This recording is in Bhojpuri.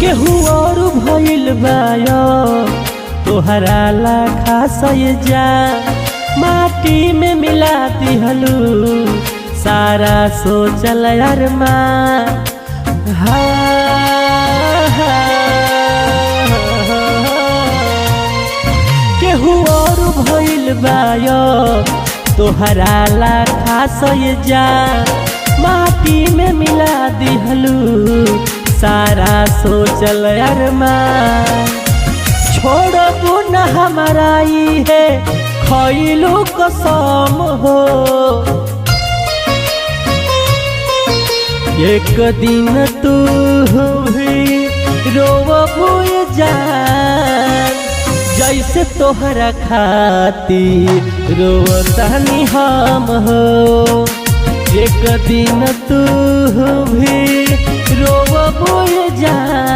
केहू और भइल बायो तोहरा लाखा सजा माटी में मिला दिहलू सारा सोचल अरमा केहू और भइल बायो तोहरा लाखा सजा माटी में मिला दिहलू सारा सोचल अरमा छोड़बू न हमारा ई है खइलू कसम हो एक दिन तू भी रोवबू जान जैसे तोहरा खातिर रोवतानी हम हो एक दिन तू भी रोवबू जान।